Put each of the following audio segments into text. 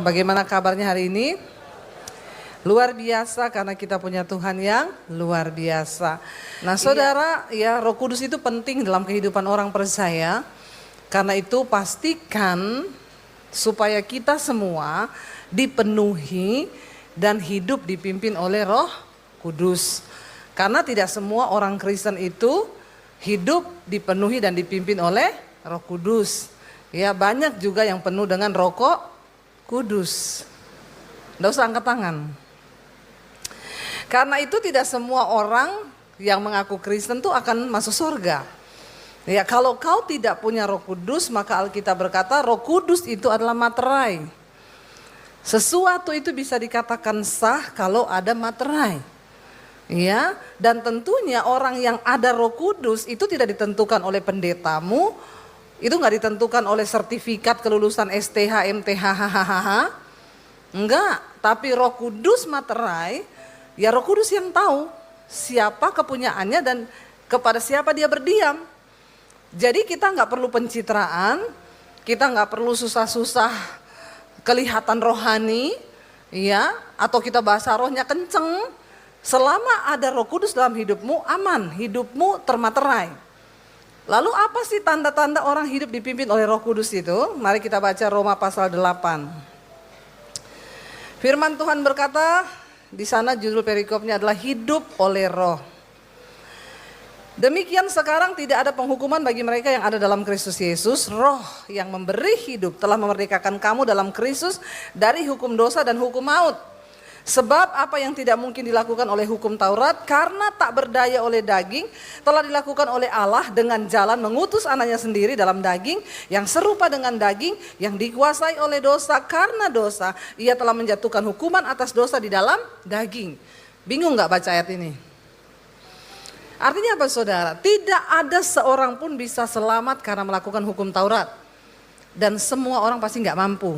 Bagaimana kabarnya hari ini? Luar biasa karena kita punya Tuhan yang luar biasa. Nah saudara, ya Roh Kudus itu penting dalam kehidupan orang percaya. Karena itu pastikan supaya kita semua dipenuhi dan hidup dipimpin oleh Roh Kudus. Karena tidak semua orang Kristen itu hidup dipenuhi dan dipimpin oleh Roh Kudus. Ya banyak juga yang penuh dengan Roh Kudus. Nggak usah angkat tangan. Karena itu tidak semua orang yang mengaku Kristen tuh akan masuk surga. Ya kalau kau tidak punya Roh Kudus, maka Alkitab berkata Roh Kudus itu adalah materai. Sesuatu itu bisa dikatakan sah kalau ada materai. Ya, dan tentunya orang yang ada Roh Kudus itu tidak ditentukan oleh pendetamu, itu nggak ditentukan oleh sertifikat kelulusan STH, MTH, hahaha. Enggak, tapi Roh Kudus materai. Ya Roh Kudus yang tahu siapa kepunyaannya dan kepada siapa dia berdiam. Jadi kita nggak perlu pencitraan, kita nggak perlu susah-susah kelihatan rohani, ya, atau kita bahasa rohnya kenceng. Selama ada Roh Kudus dalam hidupmu aman, hidupmu termaterai. Lalu apa sih tanda-tanda orang hidup dipimpin oleh Roh Kudus itu? Mari kita baca Roma pasal 8. Firman Tuhan berkata, di sana judul perikopnya adalah hidup oleh Roh. Demikian sekarang tidak ada penghukuman bagi mereka yang ada dalam Kristus Yesus. Roh yang memberi hidup telah memerdekakan kamu dalam Kristus dari hukum dosa dan hukum maut. Sebab apa yang tidak mungkin dilakukan oleh hukum Taurat karena tak berdaya oleh daging telah dilakukan oleh Allah dengan jalan mengutus anaknya sendiri dalam daging yang serupa dengan daging yang dikuasai oleh dosa. Karena dosa ia telah menjatuhkan hukuman atas dosa di dalam daging. Bingung gak baca ayat ini? Artinya apa saudara? Tidak ada seorang pun bisa selamat karena melakukan hukum Taurat. Dan semua orang pasti gak mampu.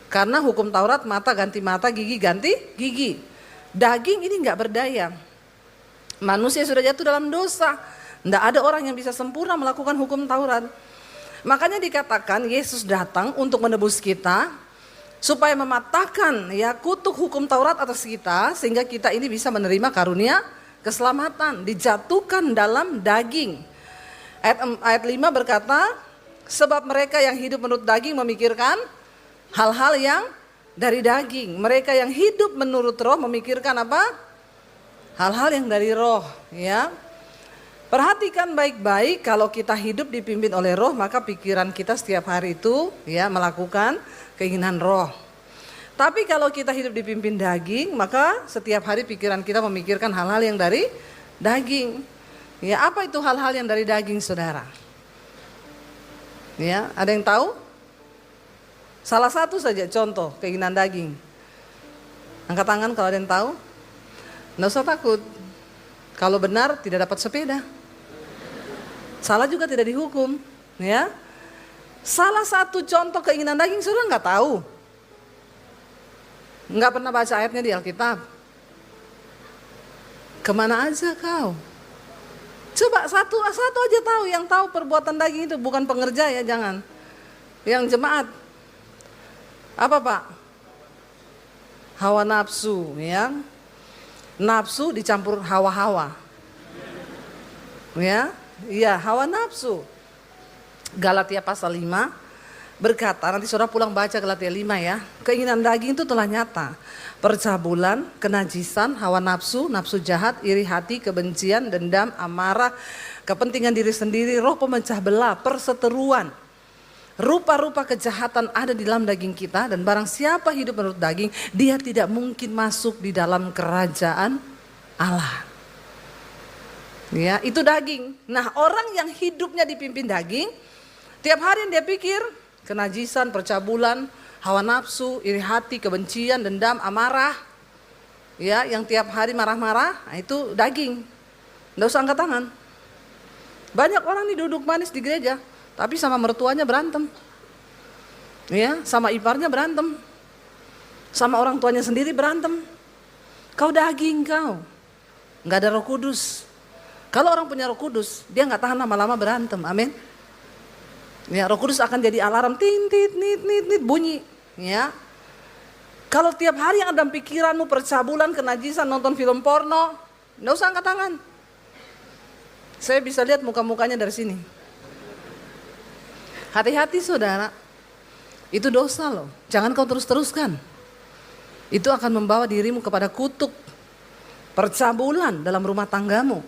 Karena hukum Taurat mata ganti mata, gigi ganti gigi. Daging ini nggak berdaya. Manusia sudah jatuh dalam dosa. Nggak ada orang yang bisa sempurna melakukan hukum Taurat. Makanya dikatakan Yesus datang untuk menebus kita. Supaya mematahkan ya kutuk hukum Taurat atas kita. Sehingga kita ini bisa menerima karunia keselamatan. Dijatuhkan dalam daging. Ayat 5 berkata, sebab mereka yang hidup menurut daging memikirkan hal-hal yang dari daging. Mereka yang hidup menurut roh memikirkan apa? Hal-hal yang dari roh, ya. Perhatikan baik-baik, kalau kita hidup dipimpin oleh roh, maka pikiran kita setiap hari itu ya melakukan keinginan roh. Tapi kalau kita hidup dipimpin daging, maka setiap hari pikiran kita memikirkan hal-hal yang dari daging. Ya, apa itu hal-hal yang dari daging, saudara? Ya, ada yang tahu? Salah satu saja contoh keinginan daging. Angkat tangan kalau ada yang tahu. Nggak usah takut. Kalau benar tidak dapat sepeda. Salah juga tidak dihukum. Ya. Salah satu contoh keinginan daging saudara nggak tahu. Nggak pernah baca ayatnya di Alkitab. Kemana aja kau? Coba satu aja tahu. Yang tahu perbuatan daging itu bukan pengerja ya, jangan. Yang jemaat. Apa Pak? Hawa nafsu, ya. Nafsu dicampur hawa-hawa. Ya, iya hawa nafsu. Galatia pasal 5 berkata, nanti saudara pulang baca Galatia 5 ya. Keinginan daging itu telah nyata. Percabulan, kenajisan, hawa nafsu, nafsu jahat, iri hati, kebencian, dendam, amarah, kepentingan diri sendiri, roh pemecah belah, perseteruan. Rupa-rupa kejahatan ada di dalam daging kita dan barang siapa hidup menurut daging, dia tidak mungkin masuk di dalam kerajaan Allah. Ya, itu daging. Nah, orang yang hidupnya dipimpin daging, tiap hari dia pikir kenajisan, percabulan, hawa nafsu, iri hati, kebencian, dendam, amarah. Ya, yang tiap hari marah-marah, nah itu daging. Nggak usah angkat tangan. Banyak orang nih duduk manis di gereja. Tapi sama mertuanya berantem, ya, sama iparnya berantem, sama orang tuanya sendiri berantem. Kau daging kau, nggak ada Roh Kudus. Kalau orang punya Roh Kudus, dia nggak tahan lama-lama berantem, amin. Ya, Roh Kudus akan jadi alarm, tintit, nit, bunyi, ya. Kalau tiap hari yang ada dalam pikiranmu percabulan, kenajisan, nonton film porno, nggak usah angkat tangan. Saya bisa lihat muka-mukanya dari sini. Hati-hati saudara, itu dosa loh. Jangan kau terus-teruskan. Itu akan membawa dirimu kepada kutuk, percabulan dalam rumah tanggamu.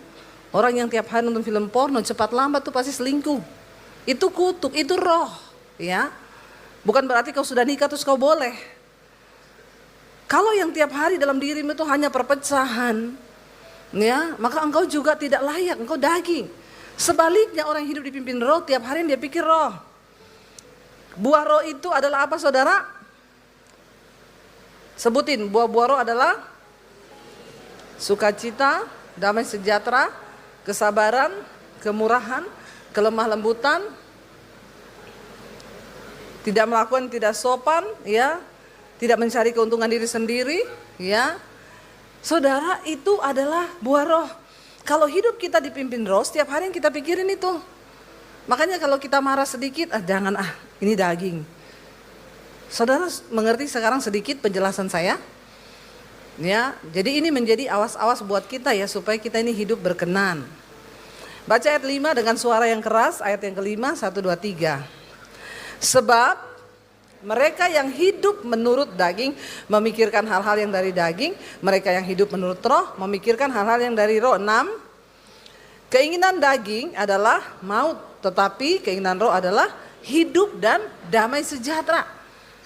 Orang yang tiap hari nonton film porno cepat lambat tuh pasti selingkuh. Itu kutuk, itu roh, ya. Bukan berarti kau sudah nikah terus kau boleh. Kalau yang tiap hari dalam dirimu itu hanya perpecahan, ya, maka engkau juga tidak layak, engkau daging. Sebaliknya orang yang hidup dipimpin roh, tiap hari dia pikir roh. Buah roh itu adalah apa saudara? Sebutin, buah-buah roh adalah sukacita, damai sejahtera, kesabaran, kemurahan, kelemah lembutan, tidak melakukan tidak sopan, ya, tidak mencari keuntungan diri sendiri, ya. Saudara, itu adalah buah roh. Kalau hidup kita dipimpin roh, setiap hari yang kita pikirin itu. Makanya kalau kita marah sedikit, jangan ini daging. Saudara mengerti sekarang sedikit penjelasan saya? Ya, jadi ini menjadi awas-awas buat kita ya, supaya kita ini hidup berkenan. Baca ayat 5 dengan suara yang keras, ayat yang kelima, 1, 2, 3. Sebab mereka yang hidup menurut daging memikirkan hal-hal yang dari daging, mereka yang hidup menurut roh memikirkan hal-hal yang dari roh. 6. Keinginan daging adalah maut, tetapi keinginan roh adalah hidup dan damai sejahtera.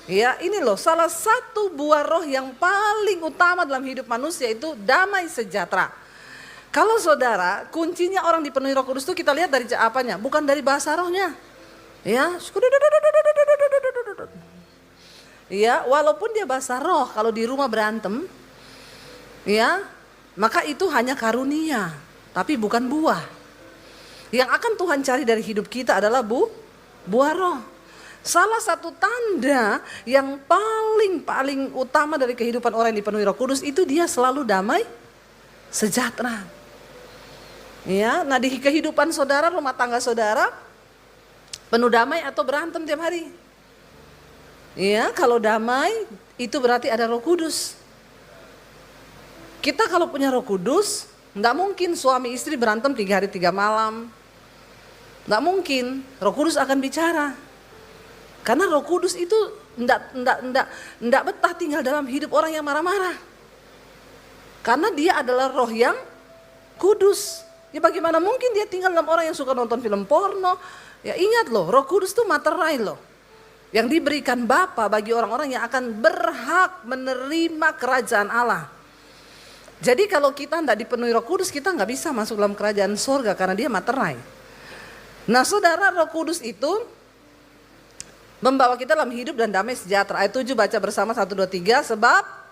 Ya, ini loh salah satu buah roh yang paling utama dalam hidup manusia itu damai sejahtera. Kalau saudara, kuncinya orang dipenuhi Roh Kudus itu kita lihat dari apanya? Bukan dari bahasa rohnya. Ya, ya, walaupun dia bahasa roh, kalau di rumah berantem, ya, maka itu hanya karunia, tapi bukan buah. Yang akan Tuhan cari dari hidup kita adalah buah roh. Salah satu tanda yang paling utama dari kehidupan orang yang dipenuhi Roh Kudus itu dia selalu damai sejahtera. Ya, nah di kehidupan saudara, rumah tangga saudara, penuh damai atau berantem tiap hari? Ya, kalau damai itu berarti ada Roh Kudus. Kita kalau punya Roh Kudus, enggak mungkin suami istri berantem 3 hari 3 malam. Enggak mungkin, Roh Kudus akan bicara. Karena Roh Kudus itu enggak betah tinggal dalam hidup orang yang marah-marah. Karena dia adalah roh yang kudus. Ya bagaimana mungkin dia tinggal dalam orang yang suka nonton film porno. Ya ingat loh, Roh Kudus itu materai loh. Yang diberikan Bapa bagi orang-orang yang akan berhak menerima kerajaan Allah. Jadi kalau kita tidak dipenuhi Roh Kudus, kita nggak bisa masuk dalam kerajaan surga karena dia materai. Nah saudara, Roh Kudus itu membawa kita dalam hidup dan damai sejahtera. Ayat 7 baca bersama 1, 2, 3. Sebab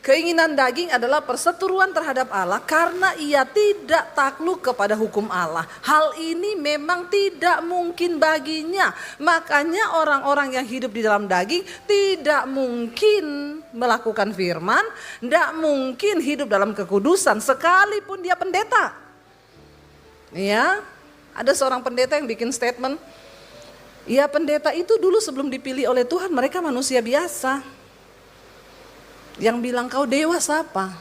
keinginan daging adalah perseteruan terhadap Allah karena ia tidak takluk kepada hukum Allah. Hal ini memang tidak mungkin baginya. Makanya orang-orang yang hidup di dalam daging tidak mungkin melakukan firman, tidak mungkin hidup dalam kekudusan sekalipun dia pendeta. Ya, ada seorang pendeta yang bikin statement, ya pendeta itu dulu sebelum dipilih oleh Tuhan mereka manusia biasa. Yang bilang kau dewa siapa?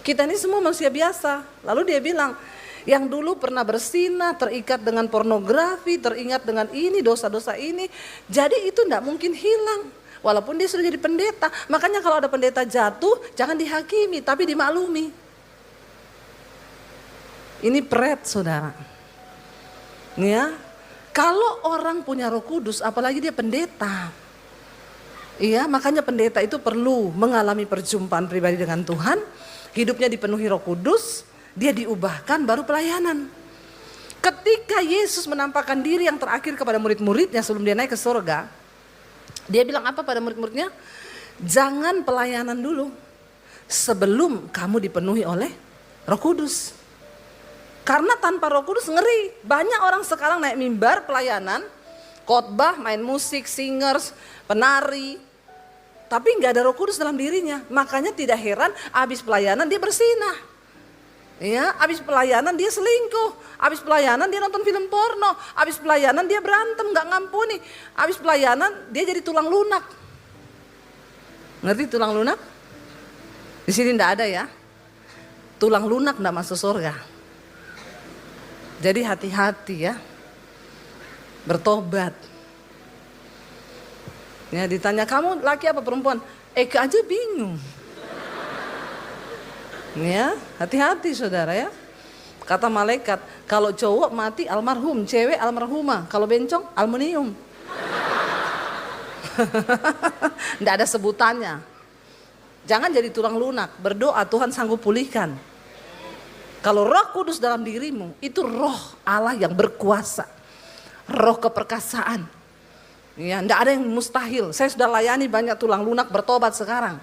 Kita ini semua manusia biasa. Lalu dia bilang, yang dulu pernah bersinah, terikat dengan pornografi, teringat dengan ini, dosa-dosa ini. Jadi itu tidak mungkin hilang. Walaupun dia sudah jadi pendeta. Makanya kalau ada pendeta jatuh, jangan dihakimi, tapi dimaklumi. Ini pret saudara. Ya, kalau orang punya Roh Kudus, apalagi dia pendeta. Iya, makanya pendeta itu perlu mengalami perjumpaan pribadi dengan Tuhan, hidupnya dipenuhi Roh Kudus, dia diubahkan baru pelayanan. Ketika Yesus menampakkan diri yang terakhir kepada murid-muridnya sebelum dia naik ke surga, dia bilang apa pada murid-muridnya? Jangan pelayanan dulu sebelum kamu dipenuhi oleh Roh Kudus. Karena tanpa Roh Kudus ngeri. Banyak orang sekarang naik mimbar pelayanan, khotbah, main musik, singers, penari, tapi nggak ada Roh Kudus dalam dirinya. Makanya tidak heran habis pelayanan dia bersinah. Ya, habis pelayanan dia selingkuh, habis pelayanan dia nonton film porno, habis pelayanan dia berantem nggak ngampuni, habis pelayanan dia jadi tulang lunak. Ngerti tulang lunak? Di sini enggak ada ya. Tulang lunak enggak masuk surga. Jadi hati-hati ya. Bertobat. Ya, ditanya kamu laki apa perempuan? Eka aja bingung. Ya, hati-hati saudara ya. Kata malaikat, kalau cowok mati almarhum, cewek almarhumah, kalau bencong aluminium. Nggak ada sebutannya. Jangan jadi tulang lunak, berdoa Tuhan sanggup pulihkan. Kalau Roh Kudus dalam dirimu, itu roh Allah yang berkuasa. Roh keperkasaan. Ya, nggak ada yang mustahil. Saya sudah layani banyak tulang lunak bertobat sekarang.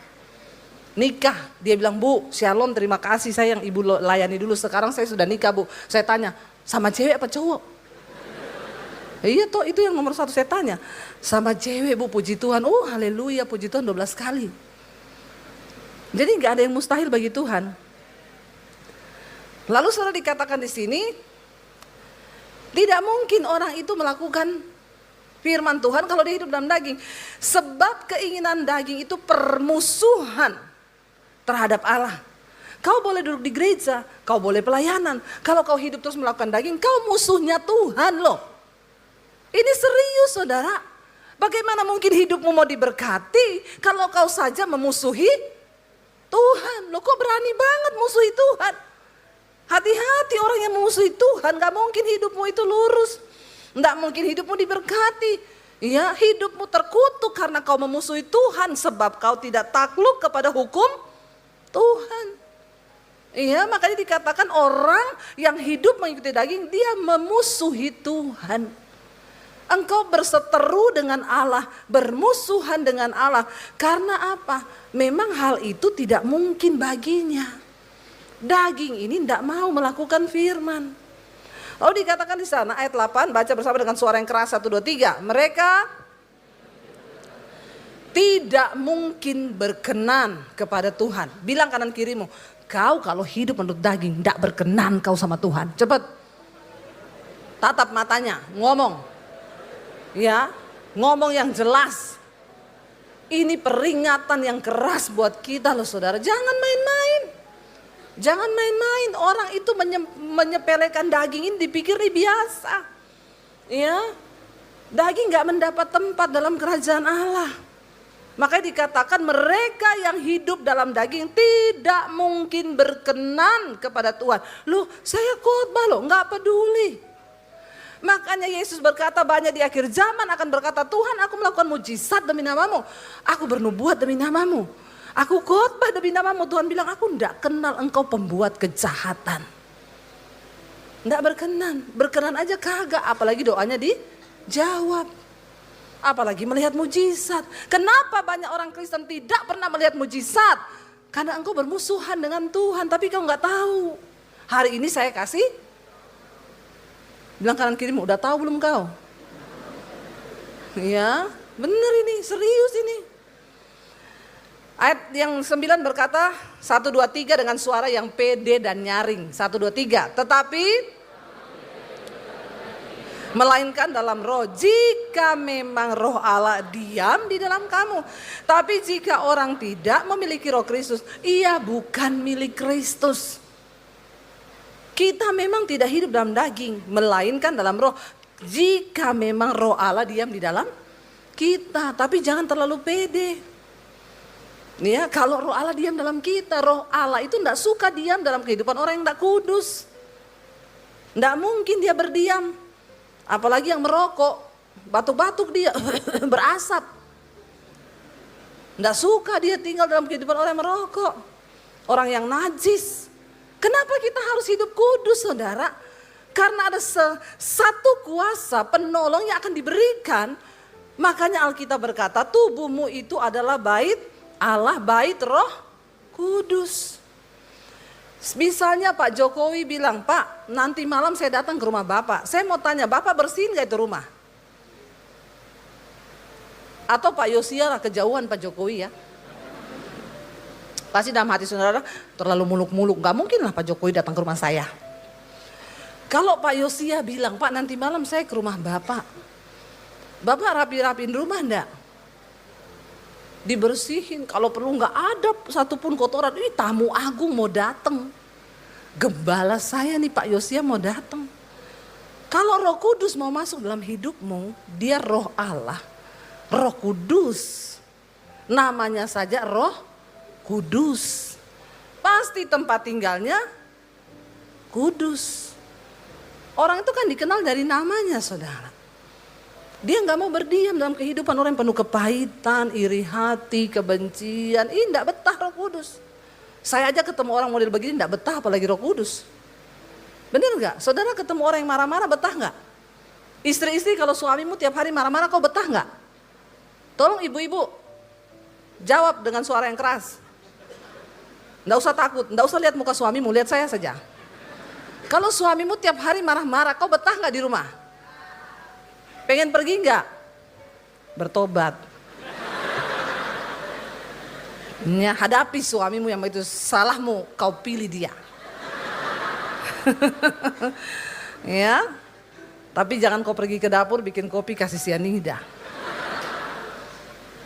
Nikah, dia bilang, Bu, shalom, terima kasih saya yang ibu layani dulu. Sekarang saya sudah nikah, Bu. Saya tanya, sama cewek apa cowok? Iya toh, itu yang nomor satu saya tanya. Sama cewek, Bu, puji Tuhan. Oh, haleluya, puji Tuhan 12 kali. Jadi nggak ada yang mustahil bagi Tuhan. Lalu saudara dikatakan di sini, tidak mungkin orang itu melakukan firman Tuhan kalau dia hidup dalam daging. Sebab keinginan daging itu permusuhan terhadap Allah. Kau boleh duduk di gereja, kau boleh pelayanan. Kalau kau hidup terus melakukan daging, kau musuhnya Tuhan loh. Ini serius saudara. Bagaimana mungkin hidupmu mau diberkati kalau kau saja memusuhi Tuhan? Loh, kok berani banget musuhi Tuhan? Hati-hati orang yang memusuhi Tuhan, gak mungkin hidupmu itu lurus. Gak mungkin hidupmu diberkati. Ya, hidupmu terkutuk karena kau memusuhi Tuhan sebab kau tidak takluk kepada hukum Tuhan. Iya, makanya dikatakan orang yang hidup mengikuti daging, dia memusuhi Tuhan. Engkau berseteru dengan Allah, bermusuhan dengan Allah. Karena apa? Memang hal itu tidak mungkin baginya. Daging ini tidak mau melakukan firman. Lalu dikatakan di sana ayat 8, baca bersama dengan suara yang keras 1, 2, 3. Mereka tidak mungkin berkenan kepada Tuhan. Bilang kanan kirimu, kau kalau hidup menurut daging tidak berkenan kau sama Tuhan. Cepat. Tatap matanya, ngomong. Ya, ngomong yang jelas. Ini peringatan yang keras buat kita loh saudara. Jangan main-main. Jangan main-main. Orang itu menyepelekan daging ini dipikir ini biasa. Ya, daging gak mendapat tempat dalam kerajaan Allah. Makanya dikatakan mereka yang hidup dalam daging tidak mungkin berkenan kepada Tuhan. Loh, saya khotbah loh, gak peduli. Makanya Yesus berkata banyak di akhir zaman akan berkata, Tuhan aku melakukan mujizat demi namamu. Aku bernubuat demi namamu. Aku khotbah demi namamu. Tuhan bilang aku tidak kenal engkau pembuat kejahatan. Tidak berkenan. Berkenan aja kagak. Apalagi doanya dijawab. Apalagi melihat mujizat. Kenapa banyak orang Kristen tidak pernah melihat mujizat? Karena engkau bermusuhan dengan Tuhan. Tapi kau nggak tahu. Hari ini saya kasih. Bilang kanan kirimu, udah tahu belum kau? Ya, bener ini, serius ini. Ayat yang 9 berkata, 1, 2, 3 dengan suara yang pede dan nyaring. 1, 2, 3. Tetapi, melainkan dalam roh, jika memang roh Allah diam di dalam kamu. Tapi jika orang tidak memiliki roh Kristus, ia bukan milik Kristus. Kita memang tidak hidup dalam daging, melainkan dalam roh. Jika memang roh Allah diam di dalam kita, tapi jangan terlalu pede. Ya, kalau roh Allah diam dalam kita, roh Allah itu tidak suka diam dalam kehidupan orang yang tidak kudus. Tidak mungkin dia berdiam. Apalagi yang merokok, batuk-batuk dia, berasap. Tidak suka dia tinggal dalam kehidupan orang yang merokok. Orang yang najis. Kenapa kita harus hidup kudus saudara? Karena ada satu kuasa penolong yang akan diberikan. Makanya Alkitab berkata tubuhmu itu adalah bait Allah, bait Roh Kudus. Misalnya Pak Jokowi bilang, Pak nanti malam saya datang ke rumah Bapak. Saya mau tanya, Bapak bersihin gak itu rumah? Atau Pak Yosia lah, kejauhan Pak Jokowi ya. Pasti dalam hati saudara terlalu muluk-muluk. Gak mungkin lah Pak Jokowi datang ke rumah saya. Kalau Pak Yosia bilang, Pak nanti malam saya ke rumah Bapak. Bapak rapi-rapiin rumah enggak? dibersihin. Kalau perlu nggak ada satupun kotoran. Ini tamu agung mau datang. Gembala saya nih Pak Yosia mau datang. Kalau Roh Kudus mau masuk dalam hidupmu, dia Roh Allah, Roh Kudus. Namanya saja Roh Kudus. Pasti tempat tinggalnya kudus. Orang itu kan dikenal dari namanya, saudara. Dia nggak mau berdiam dalam kehidupan orang yang penuh kepahitan, iri hati, kebencian. Ini nggak betah Roh Kudus. Saya aja ketemu orang model begini nggak betah, apalagi Roh Kudus. Bener nggak? Saudara ketemu orang yang marah-marah betah nggak? Istri-istri kalau suamimu tiap hari marah-marah kau betah nggak? Tolong ibu-ibu jawab dengan suara yang keras. Nggak usah takut, nggak usah lihat muka suamimu, lihat saya saja. Kalau suamimu tiap hari marah-marah, kau betah nggak di rumah? Pengen pergi nggak? Bertobat. Ya, hadapi suamimu yang itu salahmu, kau pilih dia. Ya, tapi jangan kau pergi ke dapur bikin kopi kasih sianida.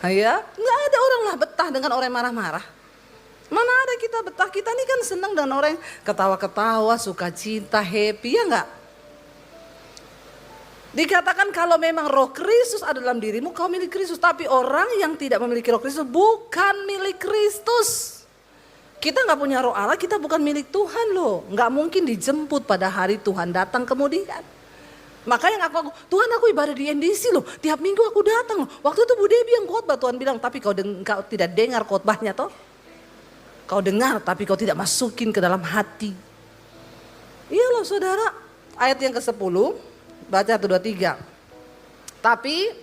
Ya, nggak ada orang lah betah dengan orang yang marah-marah. Mana ada kita betah, kita ini kan senang dengan orang yang ketawa-ketawa, sukacita, happy, ya enggak? Dikatakan kalau memang Roh Kristus ada dalam dirimu, kau milik Kristus. Tapi orang yang tidak memiliki Roh Kristus bukan milik Kristus. Kita nggak punya Roh Allah, kita bukan milik Tuhan loh. Nggak mungkin dijemput pada hari Tuhan datang kemudian. Makanya aku Tuhan aku ibadah di NDC loh, tiap minggu aku datang loh. Waktu itu Bu Debbie yang khotbah, Tuhan bilang tapi kau tidak dengar khotbahnya toh. Kau dengar tapi kau tidak masukin ke dalam hati. Iya loh saudara, ayat yang ke-10, baca 1, 2, 3. Tapi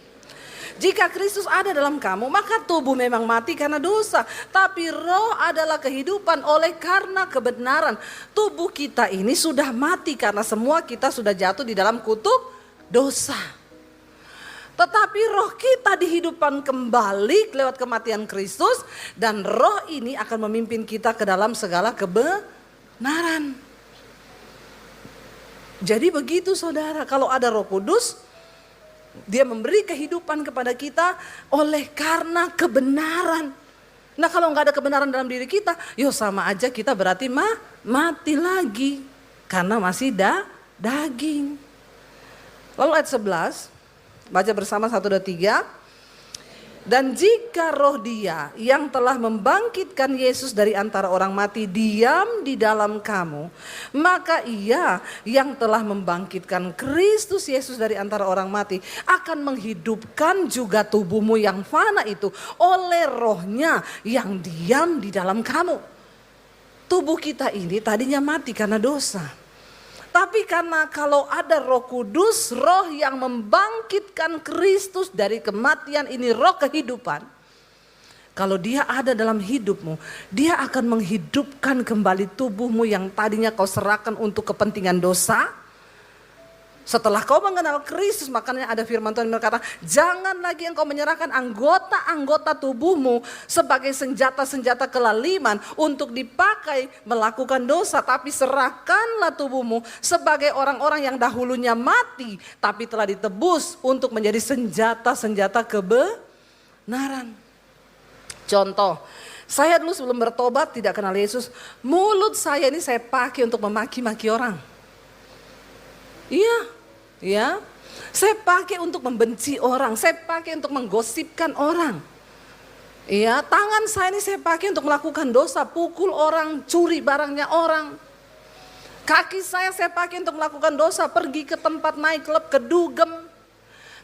jika Kristus ada dalam kamu, maka tubuh memang mati karena dosa. Tapi roh adalah kehidupan oleh karena kebenaran. Tubuh kita ini sudah mati karena semua kita sudah jatuh di dalam kutub dosa. Tetapi roh kita dihidupkan kembali lewat kematian Kristus. Dan roh ini akan memimpin kita ke dalam segala kebenaran. Jadi begitu saudara, kalau ada Roh Kudus, dia memberi kehidupan kepada kita oleh karena kebenaran. Nah kalau nggak ada kebenaran dalam diri kita, yo sama aja kita berarti mati lagi. Karena masih daging. Lalu ayat 11, baca bersama 1, 2, 3. Dan jika roh dia yang telah membangkitkan Yesus dari antara orang mati diam di dalam kamu, maka ia yang telah membangkitkan Kristus Yesus dari antara orang mati akan menghidupkan juga tubuhmu yang fana itu oleh rohnya yang diam di dalam kamu. Tubuh kita ini tadinya mati karena dosa. Tapi karena kalau ada Roh Kudus, roh yang membangkitkan Kristus dari kematian ini, roh kehidupan. Kalau dia ada dalam hidupmu, dia akan menghidupkan kembali tubuhmu yang tadinya kau serahkan untuk kepentingan dosa. Setelah kau mengenal Kristus, makanya ada firman Tuhan yang berkata, jangan lagi engkau menyerahkan anggota-anggota tubuhmu sebagai senjata-senjata kelaliman untuk dipakai melakukan dosa. Tapi serahkanlah tubuhmu sebagai orang-orang yang dahulunya mati, tapi telah ditebus untuk menjadi senjata-senjata kebenaran. Contoh, saya dulu sebelum bertobat tidak kenal Yesus, mulut saya ini saya pakai untuk memaki-maki orang. Iya. Ya, saya pakai untuk membenci orang, saya pakai untuk menggosipkan orang. Ya, tangan saya ini saya pakai untuk melakukan dosa, pukul orang, curi barangnya orang. Kaki saya pakai untuk melakukan dosa, pergi ke tempat naik klub, kedugem.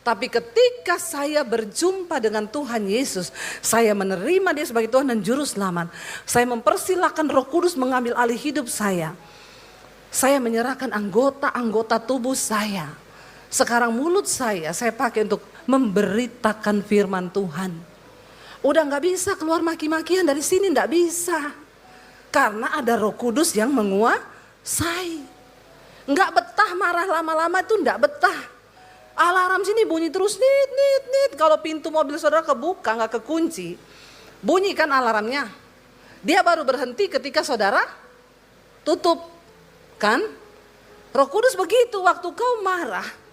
Tapi ketika saya berjumpa dengan Tuhan Yesus, saya menerima dia sebagai Tuhan dan Juru Selamat. Saya mempersilahkan Roh Kudus mengambil alih hidup saya. Saya menyerahkan anggota-anggota tubuh saya. Sekarang mulut saya pakai untuk memberitakan firman Tuhan. Udah gak bisa keluar maki-makian dari sini, gak bisa. Karena ada Roh Kudus yang menguasai. Gak betah marah lama-lama itu gak betah. Alarm sini bunyi terus nit. Kalau pintu mobil saudara kebuka gak kekunci, bunyi kan alarmnya. Dia baru berhenti ketika saudara tutup. Kan? Roh Kudus begitu, waktu kau marah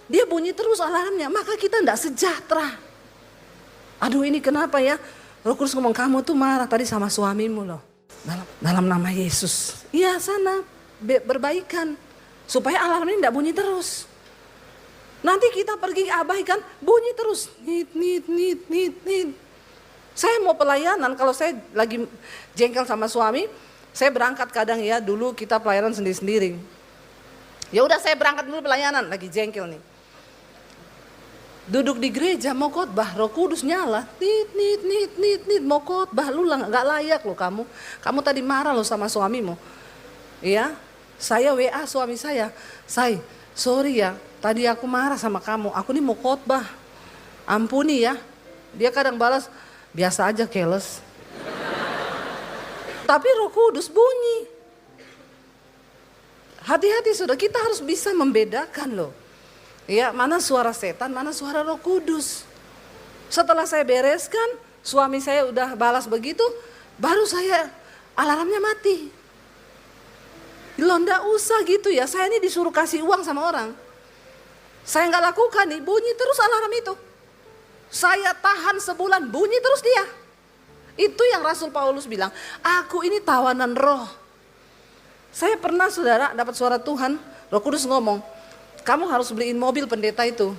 dia bunyi terus alarmnya, maka kita tidak sejahtera. Aduh ini kenapa ya? Roh Kudus ngomong, kamu tuh marah tadi sama suamimu loh. Dalam nama Yesus. Iya sana berbaikan. Supaya alarm ini tidak bunyi terus. Nanti kita pergi abaikan, bunyi terus. Nit. Saya mau pelayanan, kalau saya lagi jengkel sama suami, saya berangkat kadang ya, dulu kita pelayanan sendiri-sendiri. Ya udah saya berangkat dulu pelayanan, lagi jengkel nih. Duduk di gereja mau khotbah, Roh Kudus nyala, nit, mau khotbah, lu nggak layak lo kamu. Kamu tadi marah lo sama suamimu. Ya, saya WA suami saya, sorry ya, tadi aku marah sama kamu, aku nih mau khotbah, ampuni ya. Dia kadang balas, biasa aja keles. Tapi Roh Kudus bunyi. Hati-hati saudara, kita harus bisa membedakan loh. Ya, mana suara setan, mana suara Roh Kudus. Setelah saya bereskan, suami saya udah balas begitu, baru saya alarmnya mati. Loh nggak usah gitu ya, saya ini disuruh kasih uang sama orang. Saya nggak lakukan nih, bunyi terus alarm itu. Saya tahan sebulan, bunyi terus dia. Itu yang Rasul Paulus bilang, aku ini tawanan roh. Saya pernah saudara dapat suara Tuhan, Roh Kudus ngomong, kamu harus beliin mobil pendeta itu.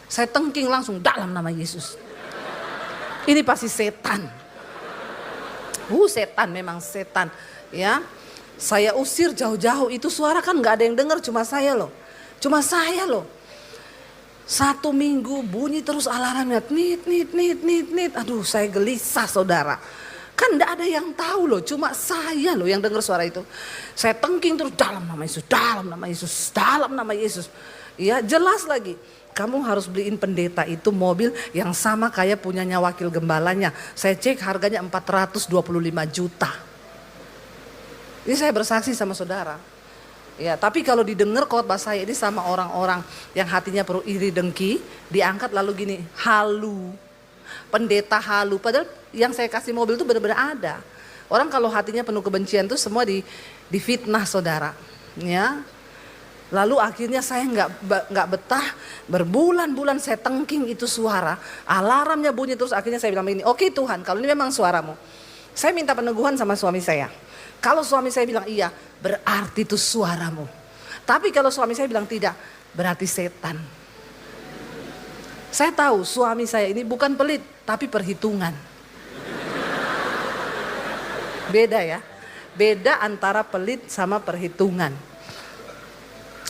Saya tengking langsung dalam nama Yesus. Ini pasti setan. Setan memang setan. Ya, saya usir jauh-jauh. Itu suara kan nggak ada yang dengar, cuma saya loh. Cuma saya loh. 1 minggu bunyi terus alarmnya, nit. Aduh, saya gelisah saudara. Kan enggak ada yang tahu loh, cuma saya loh yang dengar suara itu. Saya tengking terus dalam nama Yesus, dalam nama Yesus, dalam nama Yesus. Ya jelas lagi, kamu harus beliin pendeta itu mobil yang sama kayak punyanya wakil gembalanya. Saya cek harganya 425 juta. Ini saya bersaksi sama saudara. Ya, tapi kalau didengar khotbah saya ini sama orang-orang yang hatinya perlu iri dengki, diangkat lalu gini, halu. Pendeta halu, padahal yang saya kasih mobil itu benar-benar ada. Orang kalau hatinya penuh kebencian itu semua difitnah saudara. Ya. Lalu akhirnya saya nggak betah, berbulan-bulan saya tengking itu suara, alarmnya bunyi terus. Akhirnya saya bilang begini, oke Tuhan, kalau ini memang suaramu, saya minta peneguhan sama suami saya. Kalau suami saya bilang iya, berarti itu suaramu. Tapi kalau suami saya bilang tidak, berarti setan. Saya tahu suami saya ini bukan pelit, tapi perhitungan. Beda ya, beda antara pelit sama perhitungan.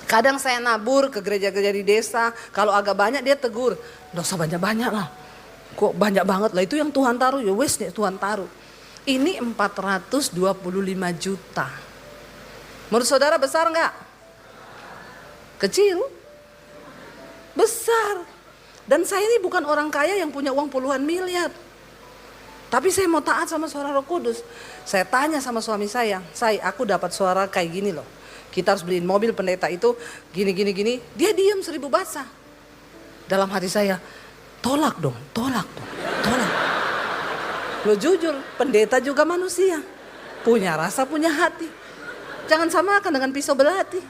Kadang saya nabur ke gereja-gereja di desa, kalau agak banyak dia tegur, nggak usah banyak-banyak lah. Kok banyak banget lah, itu yang Tuhan taruh, ya wes nih Tuhan taruh. Ini 425 juta. Menurut saudara besar nggak? Kecil? Besar. Dan saya ini bukan orang kaya yang punya uang puluhan miliar. Tapi saya mau taat sama suara Roh Kudus. Saya tanya sama suami saya, aku dapat suara kayak gini loh. Kita harus beliin mobil pendeta itu gini. Dia diam 1000 bahasa. Dalam hati saya, tolak dong. Lo jujur, pendeta juga manusia. Punya rasa, punya hati. Jangan samakan dengan pisau belati.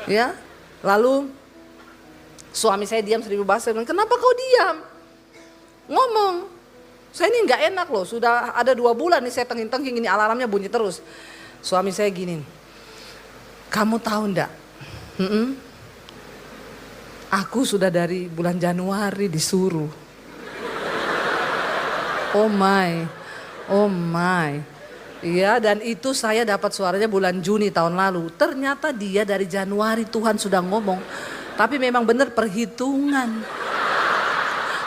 Ya, lalu suami saya diam 1000 bahasa. Saya bilang, kenapa kau diam? Ngomong. Saya ini nggak enak loh. Sudah ada 2 bulan nih saya tengking ini alarmnya bunyi terus. Suami saya gini, kamu tahu ndak? Aku sudah dari bulan Januari disuruh. Oh my. Iya, dan itu saya dapat suaranya bulan Juni tahun lalu. Ternyata dia dari Januari Tuhan sudah ngomong. Tapi memang benar perhitungan.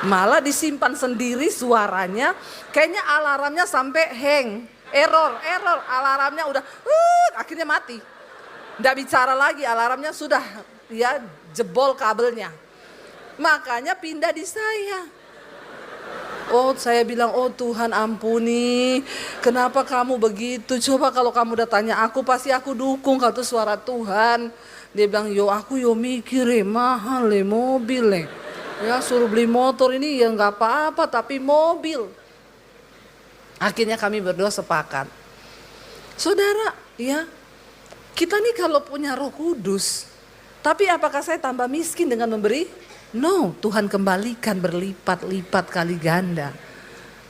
Malah disimpan sendiri suaranya. Kayaknya alarmnya sampai hang. Error. Alarmnya udah akhirnya mati. Nggak bicara lagi, alarmnya sudah ya jebol kabelnya. Makanya pindah di saya. Oh, saya bilang, oh Tuhan ampuni, kenapa kamu begitu? Coba kalau kamu udah tanya aku, pasti aku dukung kalau itu suara Tuhan. Dia bilang, aku mikir mahal mobil ya suruh beli motor ini ya nggak apa-apa, tapi mobil. Akhirnya kami berdua sepakat. Saudara, ya kita nih kalau punya Roh Kudus, tapi apakah saya tambah miskin dengan memberi No, Tuhan kembalikan berlipat-lipat kali ganda.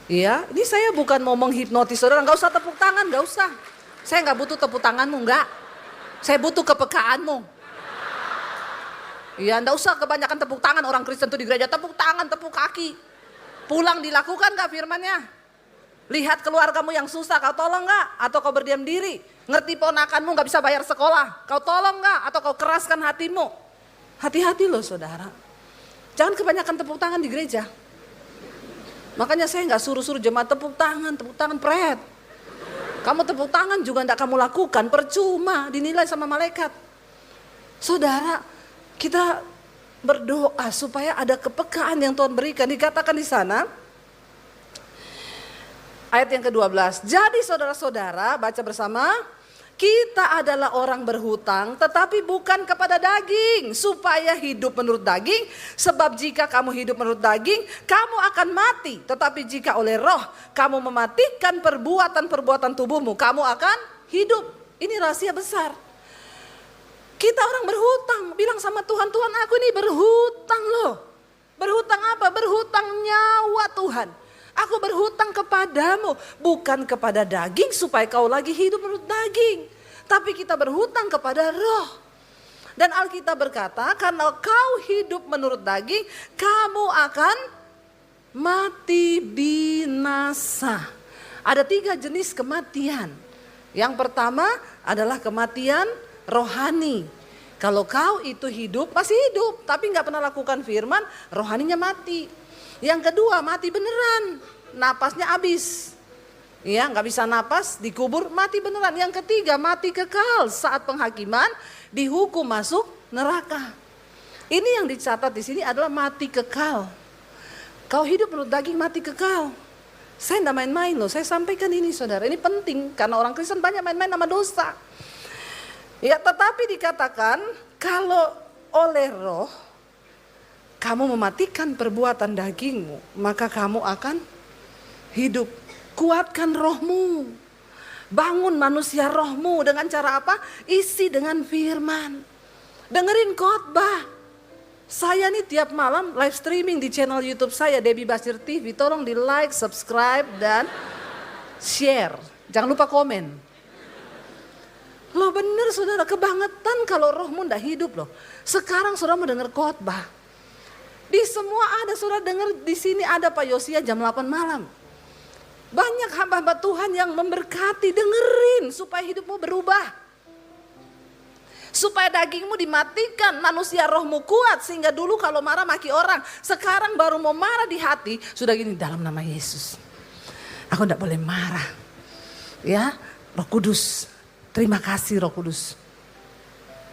Ya, ini saya bukan mau menghipnotis saudara, nggak usah tepuk tangan, nggak usah. Saya nggak butuh tepuk tanganmu, nggak. Saya butuh kepekaanmu. Ya, nggak usah kebanyakan tepuk tangan orang Kristen tuh di gereja, tepuk tangan, tepuk kaki. Pulang dilakukan nggak firman-Nya? Lihat keluargamu yang susah, kau tolong nggak? Atau kau berdiam diri? Ngerti ponakanmu nggak bisa bayar sekolah, kau tolong nggak? Atau kau keraskan hatimu? Hati-hati loh saudara. Jangan kebanyakan tepuk tangan di gereja. Makanya saya nggak suruh-suruh jemaat tepuk tangan pret. Kamu tepuk tangan juga nggak kamu lakukan, percuma, dinilai sama malaikat. Saudara, kita berdoa supaya ada kepekaan yang Tuhan berikan. Dikatakan di sana, ayat yang ke-12. Jadi saudara-saudara, baca bersama. Kita adalah orang berhutang tetapi bukan kepada daging supaya hidup menurut daging. Sebab jika kamu hidup menurut daging, kamu akan mati. Tetapi jika oleh roh kamu mematikan perbuatan-perbuatan tubuhmu, kamu akan hidup. Ini rahasia besar. Kita orang berhutang, bilang sama Tuhan, Tuhan aku ini berhutang loh. Berhutang apa? Berhutang nyawa Tuhan. Aku berhutang kepadamu, bukan kepada daging supaya kau lagi hidup menurut daging. Tapi kita berhutang kepada roh. Dan Alkitab berkata, karena kau hidup menurut daging, kamu akan mati binasa. Ada 3 jenis kematian. Yang pertama adalah kematian rohani. Kalau kau itu hidup, masih hidup, tapi gak pernah lakukan firman, rohaninya mati. Yang kedua mati beneran, napasnya habis. Ya, nggak bisa napas, dikubur, mati beneran. Yang ketiga mati kekal, saat penghakiman dihukum masuk neraka. Ini yang dicatat di sini adalah mati kekal. Kau hidup menurut daging, mati kekal. Saya nggak main-main loh, saya sampaikan ini saudara, ini penting karena orang Kristen banyak main-main sama dosa. Ya, tetapi dikatakan kalau oleh roh kamu mematikan perbuatan dagingmu, maka kamu akan hidup. Kuatkan rohmu. Bangun manusia rohmu dengan cara apa? Isi dengan firman. Dengerin khotbah. Saya nih tiap malam live streaming di channel YouTube saya, Debbie Basir TV. Tolong di like, subscribe, dan share. Jangan lupa komen. Loh bener saudara, kebangetan kalau rohmu ndak hidup loh. Sekarang saudara mau dengar khotbah. Di semua ada, saudara dengar di sini ada Pak Yosia jam 8 malam. Banyak hamba-hamba Tuhan yang memberkati, dengerin supaya hidupmu berubah. Supaya dagingmu dimatikan, manusia rohmu kuat. Sehingga dulu kalau marah maki orang, sekarang baru mau marah di hati, sudah gini, dalam nama Yesus. Aku tidak boleh marah. Ya, Roh Kudus, terima kasih Roh Kudus.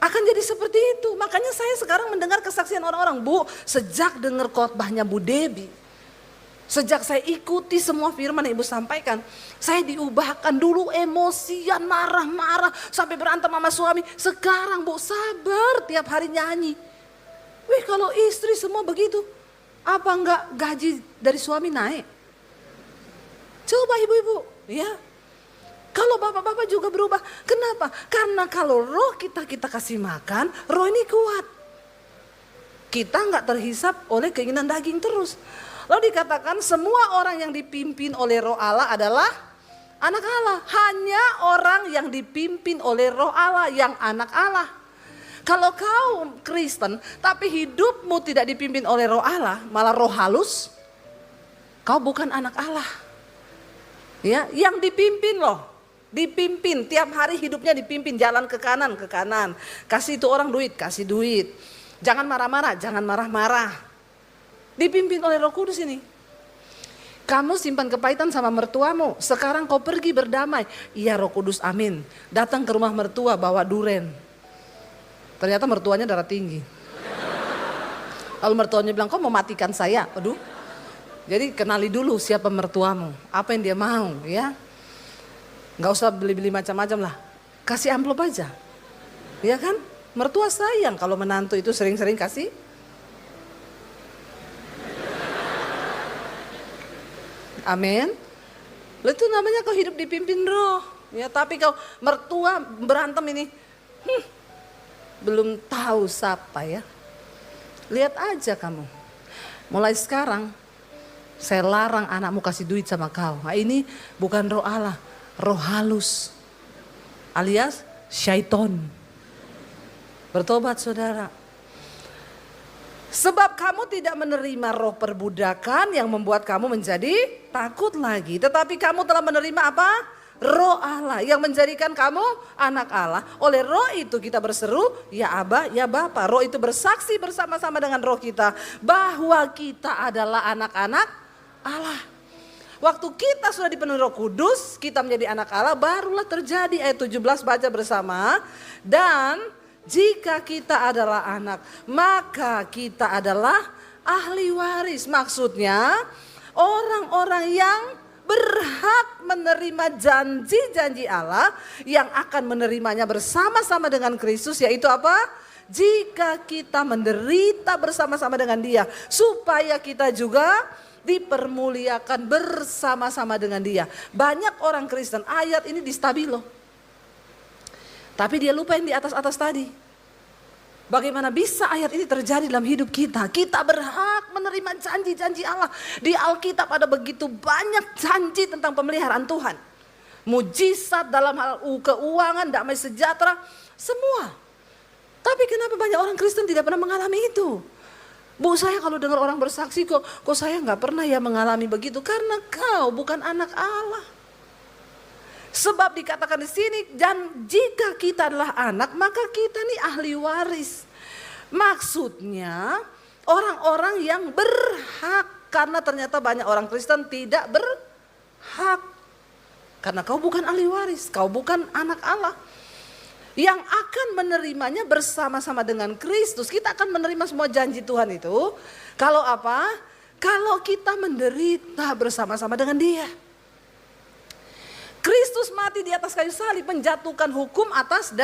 Akan jadi seperti itu. Makanya saya sekarang mendengar kesaksian orang-orang. Bu, sejak dengar khotbahnya Bu Debbie, sejak saya ikuti semua firman yang Ibu sampaikan, saya diubahkan. Dulu emosian, marah-marah, sampai berantem sama suami. Sekarang Bu sabar, tiap hari nyanyi. Wih, kalau istri semua begitu, apa enggak gaji dari suami naik? Coba ibu-ibu, ya. Kalau bapak-bapak juga berubah. Kenapa? Karena kalau roh kita kasih makan, roh ini kuat. Kita nggak terhisap oleh keinginan daging terus. Lalu dikatakan semua orang yang dipimpin oleh roh Allah adalah anak Allah. Hanya orang yang dipimpin oleh roh Allah yang anak Allah. Kalau kau Kristen tapi hidupmu tidak dipimpin oleh roh Allah, malah roh halus, kau bukan anak Allah. Ya, yang dipimpin loh. Dipimpin, tiap hari hidupnya dipimpin, jalan ke kanan, ke kanan. Kasih itu orang duit, kasih duit. Jangan marah-marah, jangan marah-marah. Dipimpin oleh Roh Kudus ini. Kamu simpan kepahitan sama mertuamu, sekarang kau pergi berdamai. Iya Roh Kudus, amin. Datang ke rumah mertua bawa duren. Ternyata mertuanya darah tinggi. Lalu mertuanya bilang, kau mau matikan saya? Aduh. Jadi kenali dulu siapa mertuamu, apa yang dia mau ya. Gak usah beli-beli macam-macam lah. Kasih amplop aja. Ya kan? Mertua sayang kalau menantu itu sering-sering kasih. Amin. Itu namanya kau hidup dipimpin roh. Ya, tapi kau mertua berantem ini. Belum tahu siapa ya. Lihat aja kamu. Mulai sekarang saya larang anakmu kasih duit sama kau. Nah, ini bukan roh Allah, roh halus alias syaiton. Bertobat saudara. Sebab kamu tidak menerima roh perbudakan yang membuat kamu menjadi takut lagi. Tetapi kamu telah menerima apa? Roh Allah yang menjadikan kamu anak Allah. Oleh roh itu kita berseru, ya Aba, ya Bapa. Roh itu bersaksi bersama-sama dengan roh kita bahwa kita adalah anak-anak Allah. Waktu kita sudah dipenuhi Roh Kudus, kita menjadi anak Allah, barulah terjadi ayat 17 baca bersama. Dan jika kita adalah anak, maka kita adalah ahli waris. Maksudnya orang-orang yang berhak menerima janji-janji Allah yang akan menerimanya bersama-sama dengan Kristus, yaitu apa? Jika kita menderita bersama-sama dengan Dia, supaya kita juga dipermuliakan bersama-sama dengan Dia. Banyak orang Kristen ayat ini di stabilo, tapi dia lupa yang di atas-atas tadi. Bagaimana bisa ayat ini terjadi dalam hidup kita? Kita berhak menerima janji-janji Allah. Di Alkitab ada begitu banyak janji tentang pemeliharaan Tuhan. Mujizat dalam hal keuangan, damai sejahtera, semua. Tapi kenapa banyak orang Kristen tidak pernah mengalami itu? Bu, saya kalau dengar orang bersaksi kok saya nggak pernah ya mengalami begitu. Karena kau bukan anak Allah. Sebab dikatakan di sini, dan jika kita adalah anak, maka kita nih ahli waris. Maksudnya orang-orang yang berhak, karena ternyata banyak orang Kristen tidak berhak. Karena kau bukan ahli waris, kau bukan anak Allah. Yang akan menerimanya bersama-sama dengan Kristus. Kita akan menerima semua janji Tuhan itu. Kalau apa? Kalau kita menderita bersama-sama dengan Dia. Kristus mati di atas kayu salib menjatuhkan hukum atas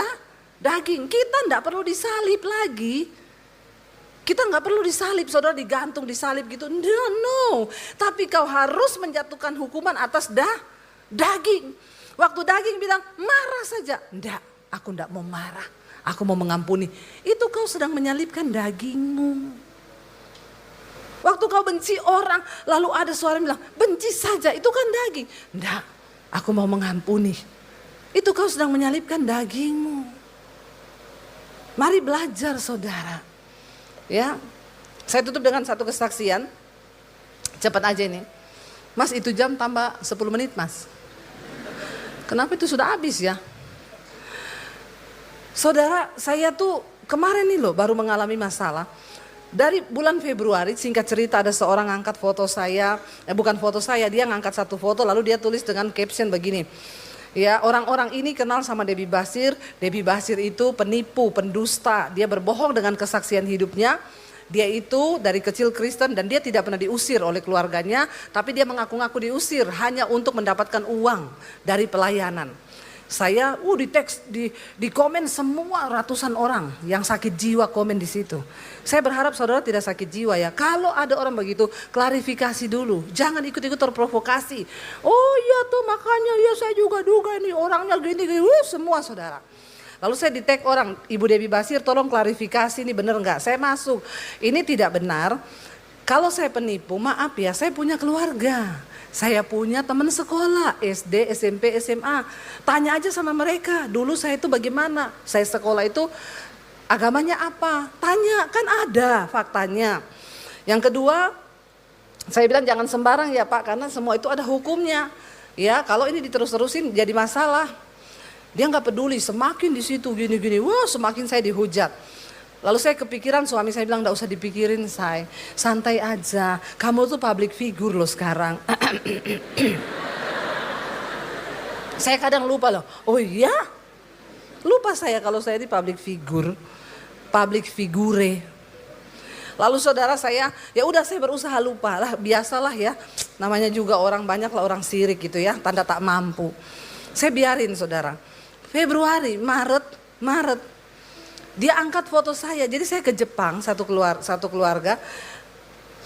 daging. Kita tidak perlu disalib lagi. Kita nggak perlu disalib, saudara, digantung disalib gitu. No. Tapi kau harus menjatuhkan hukuman atas daging. Waktu daging bilang marah saja. Enggak, aku enggak mau marah. Aku mau mengampuni. Itu kau sedang menyalibkan dagingmu. Waktu kau benci orang, lalu ada suara yang bilang benci saja, itu kan daging. Enggak, aku mau mengampuni. Itu kau sedang menyalibkan dagingmu. Mari belajar saudara. Ya, saya tutup dengan satu kesaksian. Cepat aja ini. Mas, itu jam tambah 10 menit mas. Kenapa itu sudah habis ya? Saudara, saya tuh kemarin nih loh baru mengalami masalah. Dari bulan Februari, singkat cerita, ada seorang ngangkat foto saya. Bukan foto saya, dia ngangkat satu foto lalu dia tulis dengan caption begini. Ya, orang-orang ini kenal sama Debbie Basir. Debbie Basir itu penipu, pendusta. Dia berbohong dengan kesaksian hidupnya. Dia itu dari kecil Kristen dan dia tidak pernah diusir oleh keluarganya. Tapi dia mengaku-ngaku diusir hanya untuk mendapatkan uang dari pelayanan. Saya di komen semua ratusan orang yang sakit jiwa komen di situ. Saya berharap saudara tidak sakit jiwa ya. Kalau ada orang begitu, klarifikasi dulu. Jangan ikut-ikut terprovokasi. Oh iya tuh makanya ya saya juga duga ini orangnya gini-gini. Semua saudara. Lalu saya di-tag orang, Ibu Debbie Basir tolong klarifikasi ini benar enggak? Saya masuk. Ini tidak benar. Kalau saya penipu, maaf ya, saya punya keluarga. Saya punya teman sekolah, SD, SMP, SMA. Tanya aja sama mereka, dulu saya itu bagaimana? Saya sekolah itu agamanya apa? Tanya, kan ada faktanya. Yang kedua, saya bilang jangan sembarang ya Pak, karena semua itu ada hukumnya. Ya, kalau ini diterus-terusin jadi masalah. Dia nggak peduli, semakin di situ gini-gini, wah semakin saya dihujat. Lalu saya kepikiran, suami saya bilang enggak usah dipikirin say, santai aja, kamu tuh public figure loh sekarang. Saya kadang lupa loh, oh iya? Lupa saya kalau saya di public figure. Lalu saudara saya, ya udah saya berusaha lupa lah, biasalah ya. Namanya juga orang banyak lah orang sirik gitu ya, tanda tak mampu. Saya biarin saudara. Februari, Maret. Dia angkat foto saya, jadi saya ke Jepang satu keluarga.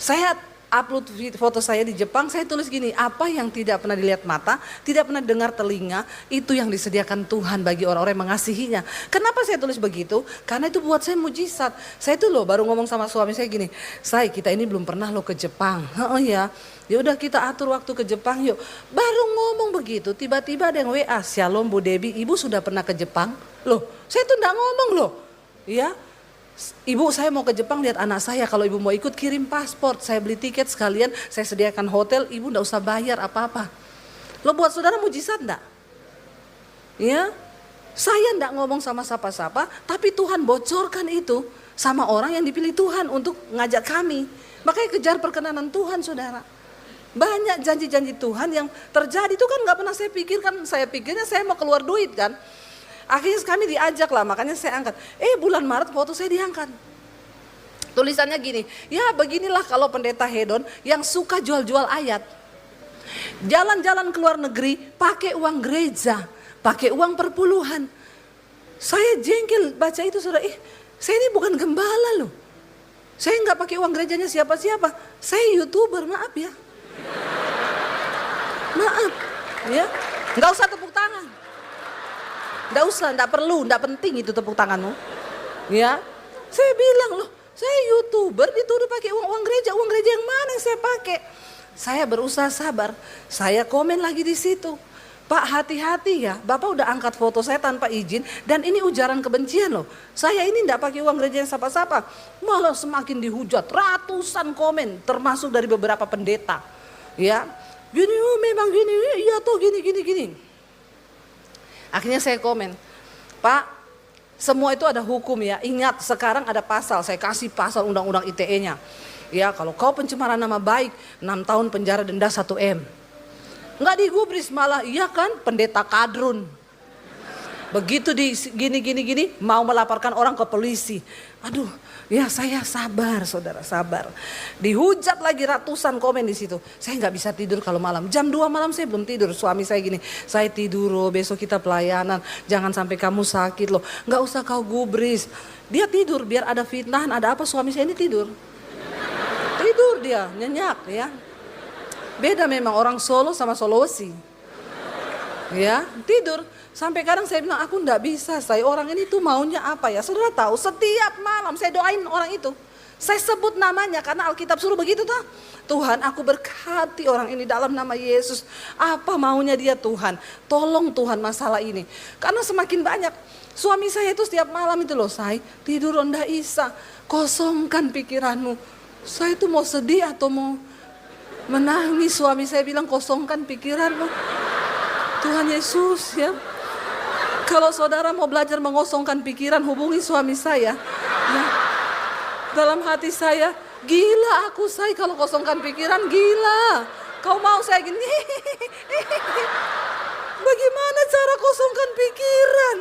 Saya upload foto saya di Jepang, saya tulis gini, apa yang tidak pernah dilihat mata, tidak pernah dengar telinga, itu yang disediakan Tuhan bagi orang-orang yang mengasihinya. Kenapa saya tulis begitu? Karena itu buat saya mujizat. Saya tuh loh baru ngomong sama suami saya gini, "Say, kita ini belum pernah loh ke Jepang." "Oh ya, ya udah kita atur waktu ke Jepang yuk." Baru ngomong begitu, tiba-tiba ada yang WA, "Shalom Bu Debbie, Ibu sudah pernah ke Jepang?" Loh, saya tuh enggak ngomong loh. Ya, "Ibu, saya mau ke Jepang lihat anak saya, kalau ibu mau ikut kirim paspor, saya beli tiket sekalian, saya sediakan hotel, ibu enggak usah bayar apa-apa." Lo buat saudara mujizat enggak? Ya, saya enggak ngomong sama siapa-siapa, tapi Tuhan bocorkan itu sama orang yang dipilih Tuhan untuk ngajak kami. Makanya kejar perkenanan Tuhan, saudara. Banyak janji-janji Tuhan yang terjadi itu kan enggak pernah saya pikirkan. Saya pikirnya saya mau keluar duit kan. Akhirnya kami diajak lah, makanya saya angkat. Bulan Maret foto saya diangkat. Tulisannya gini, "Ya beginilah kalau pendeta hedon yang suka jual-jual ayat. Jalan-jalan ke luar negeri pakai uang gereja, pakai uang perpuluhan." Saya jengkel baca itu, saudara. Saya ini bukan gembala loh. Saya nggak pakai uang gerejanya siapa-siapa. Saya YouTuber, maaf ya. Maaf, ya. Nggak usah tepuk tangan. Nggak usah, nggak perlu, nggak penting itu tepuk tanganmu. Ya, saya bilang loh, saya YouTuber dituduh pakai uang gereja yang mana yang saya pakai? Saya berusaha sabar, saya komen lagi di situ. "Pak, hati-hati ya, Bapak udah angkat foto saya tanpa izin dan ini ujaran kebencian loh. Saya ini nggak pakai uang gereja yang siapa-siapa." Malah semakin dihujat, ratusan komen termasuk dari beberapa pendeta. Ya, "Gini, memang gini, iya toh gini." Akhirnya saya komen, "Pak, semua itu ada hukum ya. Ingat sekarang ada pasal, saya kasih pasal undang-undang ITE-nya. Ya, kalau kau pencemaran nama baik, 6 tahun penjara, denda 1 M. Enggak digubris malah, iya kan, pendeta kadrun. Begitu di gini, mau melaporkan orang ke polisi. Aduh, ya saya sabar, saudara, sabar. Dihujat lagi ratusan komen di situ. Saya nggak bisa tidur kalau malam. Jam 2 malam saya belum tidur. Suami saya gini, "Saya tidur loh, besok kita pelayanan. Jangan sampai kamu sakit loh. Nggak usah kau gubris." Dia tidur biar ada fitnah, ada apa, suami saya ini tidur. Tidur dia, nyenyak ya. Beda memang orang Solo sama Sulawesi. Ya, tidur. Sampai kadang saya bilang, "Aku enggak bisa, saya orang ini tuh maunya apa ya?" Saudara tahu, setiap malam saya doain orang itu. Saya sebut namanya karena Alkitab suruh begitu toh. "Tuhan, aku berkati orang ini dalam nama Yesus. Apa maunya dia Tuhan? Tolong Tuhan masalah ini." Karena semakin banyak. Suami saya itu setiap malam itu loh, "Saya tidur rendah Isa, kosongkan pikiranmu." Saya itu mau sedih atau mau menangis. Suami saya bilang, "Kosongkan pikiranmu." Tuhan Yesus ya. Kalau saudara mau belajar mengosongkan pikiran, hubungi suami saya. Ya. Dalam hati saya, gila aku saya kalau kosongkan pikiran, gila. Kau mau saya gini. Bagaimana cara kosongkan pikiran?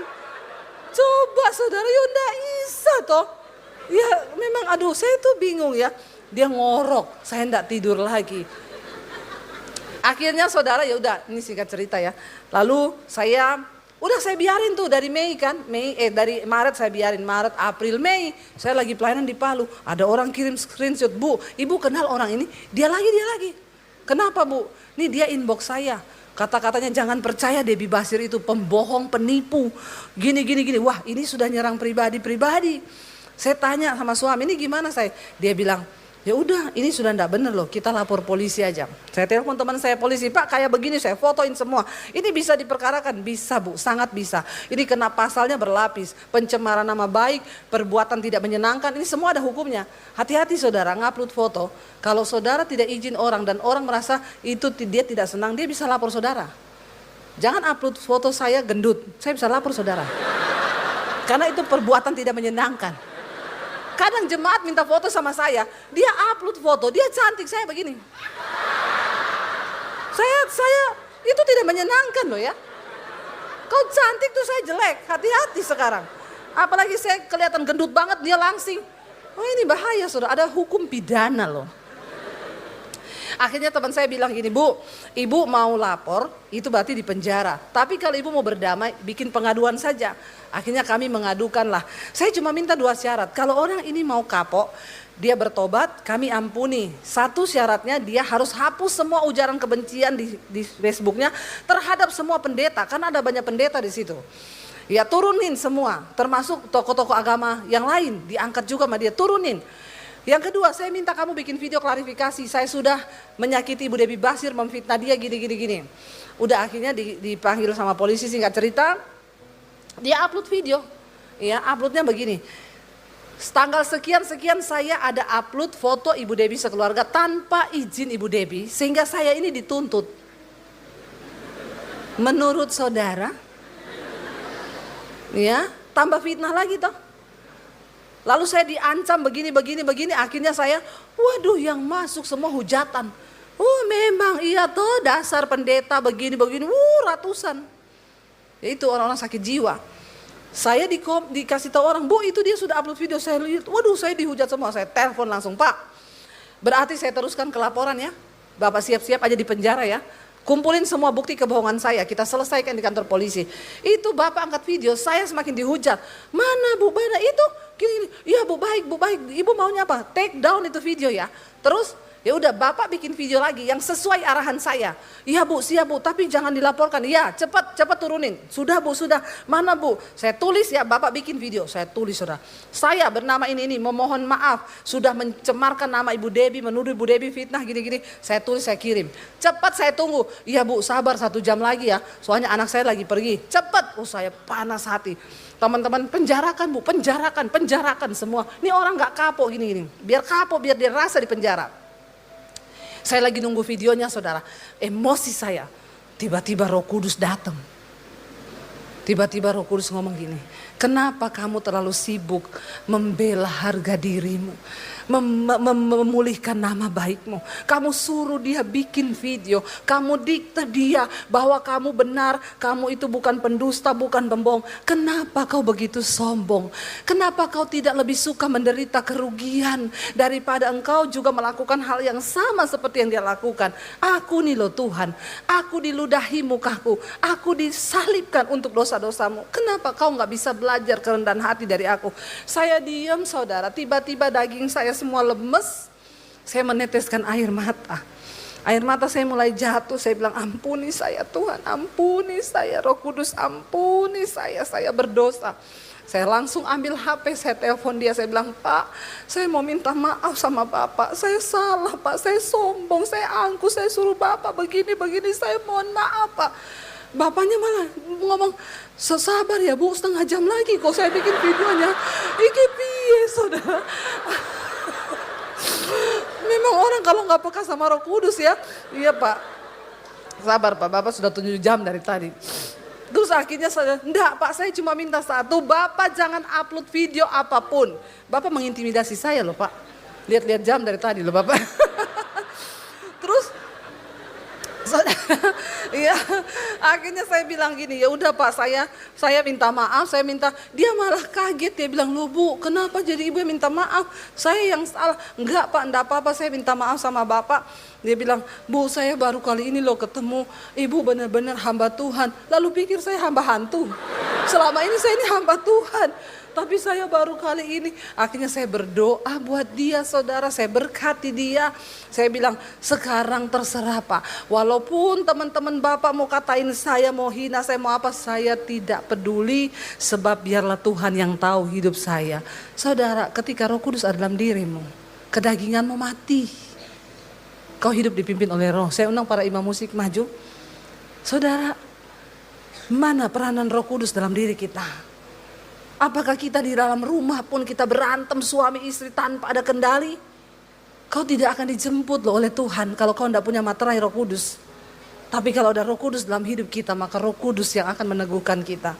Coba saudara, ya ndak bisa toh. Ya memang aduh saya tuh bingung ya. Dia ngorok, saya ndak tidur lagi. Akhirnya saudara ya udah, ini singkat cerita ya. Lalu saya biarin tuh dari Mei kan, dari Maret saya biarin, Maret, April, Mei. Saya lagi pelayanan di Palu, ada orang kirim screenshot, "Bu, Ibu kenal orang ini?" Dia lagi. "Kenapa Bu?" "Nih dia inbox saya. Kata-katanya jangan percaya Debbie Basir itu pembohong, penipu. Gini. Wah, ini sudah nyerang pribadi. Saya tanya sama suami, "Ini gimana saya?" Dia bilang, "Ya udah, ini sudah enggak benar loh, kita lapor polisi aja." Saya telepon teman saya polisi, "Pak, kayak begini saya fotoin semua. Ini bisa diperkarakan?" "Bisa Bu, sangat bisa. Ini kena pasalnya berlapis. Pencemaran nama baik, perbuatan tidak menyenangkan, ini semua ada hukumnya." Hati-hati saudara, ngupload foto. Kalau saudara tidak izin orang dan orang merasa itu dia tidak senang, dia bisa lapor saudara. Jangan upload foto saya gendut, saya bisa lapor saudara. Karena itu perbuatan tidak menyenangkan. Kadang jemaat minta foto sama saya, dia upload foto, dia cantik, saya begini. Saya itu tidak menyenangkan loh ya. Kau cantik tuh saya jelek, hati-hati sekarang. Apalagi saya kelihatan gendut banget, dia langsing. Oh ini bahaya saudara, ada hukum pidana loh. Akhirnya teman saya bilang gini, "Bu, Ibu mau lapor, itu berarti di penjara. Tapi kalau Ibu mau berdamai, bikin pengaduan saja." Akhirnya kami mengadukan lah. Saya cuma minta 2 syarat. Kalau orang ini mau kapok, dia bertobat, kami ampuni. Satu syaratnya dia harus hapus semua ujaran kebencian di Facebooknya terhadap semua pendeta, karena ada banyak pendeta di situ. Ya turunin semua, termasuk tokoh-tokoh agama yang lain, diangkat juga sama dia, turunin. Yang kedua, saya minta kamu bikin video klarifikasi, saya sudah menyakiti Ibu Debbie Basir, memfitnah dia gini. Udah akhirnya dipanggil sama polisi, singkat cerita, dia upload video. Ya, uploadnya begini. Tanggal sekian saya ada upload foto Ibu Debbie sekeluarga tanpa izin Ibu Debbie, sehingga saya ini dituntut. Menurut saudara, ya, tambah fitnah lagi toh. Lalu saya diancam begini, akhirnya saya, waduh, yang masuk semua hujatan. Oh memang iya toh, dasar pendeta begini, ratusan. Ya itu orang-orang sakit jiwa. Saya dikasih tahu orang, Bu itu dia sudah upload video, saya lihat, waduh saya dihujat semua, saya telepon langsung, Pak. Berarti saya teruskan ke laporan ya, Bapak siap-siap aja di penjara ya. Kumpulin semua bukti kebohongan saya, kita selesaikan di kantor polisi. Itu Bapak angkat video, saya semakin dihujat. Mana Bu, mana itu? Gini, iya Bu baik, Ibu maunya apa? Take down itu video ya. Terus ya udah Bapak bikin video lagi yang sesuai arahan saya. Iya Bu, siap Bu, tapi jangan dilaporkan. Iya, cepat turunin. Sudah Bu, sudah. Mana Bu? Saya tulis ya, Bapak bikin video. Saya tulis sudah. Saya bernama ini memohon maaf sudah mencemarkan nama Ibu Debbie, menuduh Ibu Debbie fitnah gini. Saya tulis, saya kirim. Cepat saya tunggu. Iya Bu, sabar 1 jam lagi ya. Soalnya anak saya lagi pergi. Cepat. Oh saya panas hati. Teman-teman penjarakan Bu, penjarakan semua. Ini orang gak kapok gini. Biar kapok, biar dia rasa di penjara. Saya lagi nunggu videonya saudara, emosi saya, tiba-tiba Roh Kudus datang. Tiba-tiba Roh Kudus ngomong gini, kenapa kamu terlalu sibuk membela harga dirimu, memulihkan nama baikmu. Kamu suruh dia bikin video, kamu dikte dia bahwa kamu benar, kamu itu bukan pendusta, bukan pembohong. Kenapa kau begitu sombong? Kenapa kau tidak lebih suka menderita kerugian daripada engkau juga melakukan hal yang sama seperti yang dia lakukan? Aku nih loh Tuhan, aku diludahi mukaku, aku disalibkan untuk dosa-dosamu. Kenapa kau gak bisa belajar kerendahan hati dari aku? Saya diam saudara, tiba-tiba daging saya semua lemes, saya meneteskan air mata. Air mata saya mulai jatuh, saya bilang ampuni saya Tuhan, ampuni saya Roh Kudus, ampuni saya berdosa. Saya langsung ambil HP, saya telepon dia, saya bilang Pak, saya mau minta maaf sama Bapak, saya salah Pak, saya sombong, saya angkuh, saya suruh Bapak begini, saya mohon maaf Pak. Bapaknya malah ngomong, sabar ya Bu, 1/2 jam lagi kok saya bikin videonya. Iki piye saudara. Memang orang kalau gak peka sama Roh Kudus ya. Iya Pak, sabar Pak, Bapak sudah 7 jam dari tadi. Terus akhirnya saya, enggak Pak, saya cuma minta satu, Bapak jangan upload video apapun. Bapak mengintimidasi saya loh Pak. Lihat-lihat jam dari tadi loh Bapak. Terus iya, akhirnya saya bilang gini, ya udah Pak, saya minta maaf, dia malah kaget, dia bilang, "Loh Bu, kenapa jadi Ibu yang minta maaf? Saya yang salah." "Enggak Pak, enggak apa-apa, saya minta maaf sama Bapak." Dia bilang, "Bu, saya baru kali ini loh ketemu Ibu benar-benar hamba Tuhan." Lalu pikir saya hamba hantu. Selama ini saya ini hamba Tuhan. Tapi saya baru kali ini, akhirnya saya berdoa buat dia saudara, saya berkati dia. Saya bilang, sekarang terserah Pak, walaupun teman-teman Bapak mau katain saya, mau hina saya, mau apa, saya tidak peduli. Sebab biarlah Tuhan yang tahu hidup saya. Saudara, ketika Roh Kudus ada dalam dirimu, kedaginganmu mati. Kau hidup dipimpin oleh Roh. Saya undang para imam musik maju. Saudara, mana peranan Roh Kudus dalam diri kita? Apakah kita di dalam rumah pun kita berantem suami istri tanpa ada kendali? Kau tidak akan dijemput loh oleh Tuhan kalau kau tidak punya materai Roh Kudus. Tapi kalau ada Roh Kudus dalam hidup kita, maka Roh Kudus yang akan meneguhkan kita.